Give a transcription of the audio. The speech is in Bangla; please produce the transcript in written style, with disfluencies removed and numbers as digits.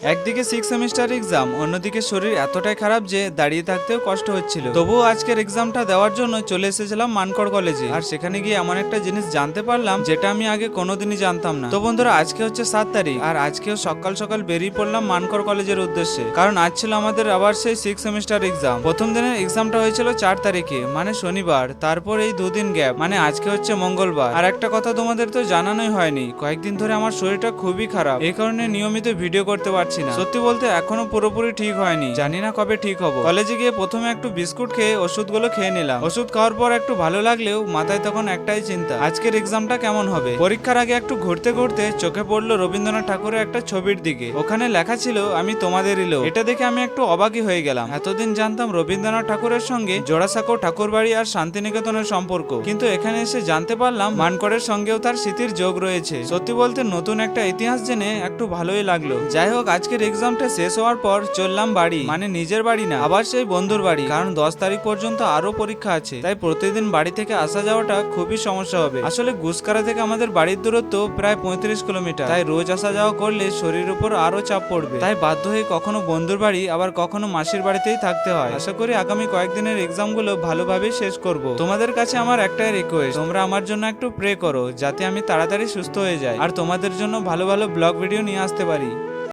একদিকে 6 সেমিস্টার এক্সাম, অন্যদিকে শরীর এতটাই খারাপ যে দাঁড়িয়ে থাকতেও কষ্ট হচ্ছিল। তবুও আজকের এক্সামটা দেওয়ার জন্য চলে এসেছিলাম মানকড় কলেজে। আর সেখানে গিয়ে এমন একটা জিনিস জানতে পারলাম যেটা আমি আগে কোনোদিনই জানতাম না। তো বন্ধুরা, আজকে হচ্ছে 7 তারিখ, আর আজকেও সকাল সকাল বেরিয়ে পড়লাম মানকড় কলেজের উদ্দেশ্যে, কারণ আজ ছিল আমাদের আবার সেই 6 সেমিস্টার এক্সাম। প্রথম দিনের এক্সামটা হয়েছিল 4 তারিখে, মানে শনিবার। তারপর এই দুদিন গ্যাপ, মানে আজকে হচ্ছে মঙ্গলবার। আর একটা কথা তোমাদের তো জানানোই হয়নি, কয়েকদিন ধরে আমার শরীরটা খুবই খারাপ, এই কারণে নিয়মিত ভিডিও করতে পারছি না। সত্যি বলতে এখনো পুরোপুরি ঠিক হয়নি, জানি না কবে ঠিক হবো। কলেজে গিয়ে প্রথমে একটু বিস্কুট খেয়ে ওষুধগুলো খেয়ে নিলাম। ওষুধ খাওয়ার পর একটু ভালো লাগলেও মাথায় তখন একটাই চিন্তা, আজকের এক্সামটা কেমন হবে। পরীক্ষার আগে একটু ঘুরতে ঘুরতে চোখে পড়লো রবীন্দ্রনাথ ঠাকুরের একটা ছবির দিকে। ওখানে লেখা ছিল আমি তোমাদেরই লোক। এটা দেখে আমি একটু অবাকই হয়ে গেলাম। এতদিন জানতাম রবীন্দ্রনাথ ঠাকুরের সঙ্গে জোড়াসাঁকো ঠাকুরবাড়ি আর শান্তিনিকেতনের সম্পর্ক, কিন্তু এখানে এসে জানতে পারলাম মানকড়ের সঙ্গেও তার স্মৃতির যোগ রয়েছে। সত্যি বলতে নতুন একটা ইতিহাস জেনে একটু ভালোই লাগলো। যাই হোক, আজকের এক্সামটা শেষ হওয়ার পর চললাম বাড়ি, মানে নিজের বাড়ি না, আবার সেই বন্ধুর বাড়ি, কারণ 10 তারিখ পর্যন্ত আরো পরীক্ষা আছে। তাই প্রতিদিন বাড়ি থেকে আসা যাওয়াটা খুবই সমস্যা হবে। আসলে গুসকারা থেকে আমাদের বাড়ির দূরত্ব প্রায় 35 কিলোমিটার, তাই রোজ আসা যাওয়া করলে শরীরের উপর আরো চাপ পড়বে। তাই বাধ্য হয়ে কখনো বন্ধুর বাড়ি আবার কখনো মাসির বাড়িতেই থাকতে হয়। আশা করি আগামী কয়েকদিনের এক্সাম গুলো ভালোভাবে শেষ করব। তোমাদের কাছে আমার একটাই রিকোয়েস্ট, তোমরা আমার জন্য একটু প্রে করো যাতে আমি তাড়াতাড়ি সুস্থ হয়ে যাই আর তোমাদের জন্য ভালো ভালো ব্লগ ভিডিও নিয়ে আসতে পারি।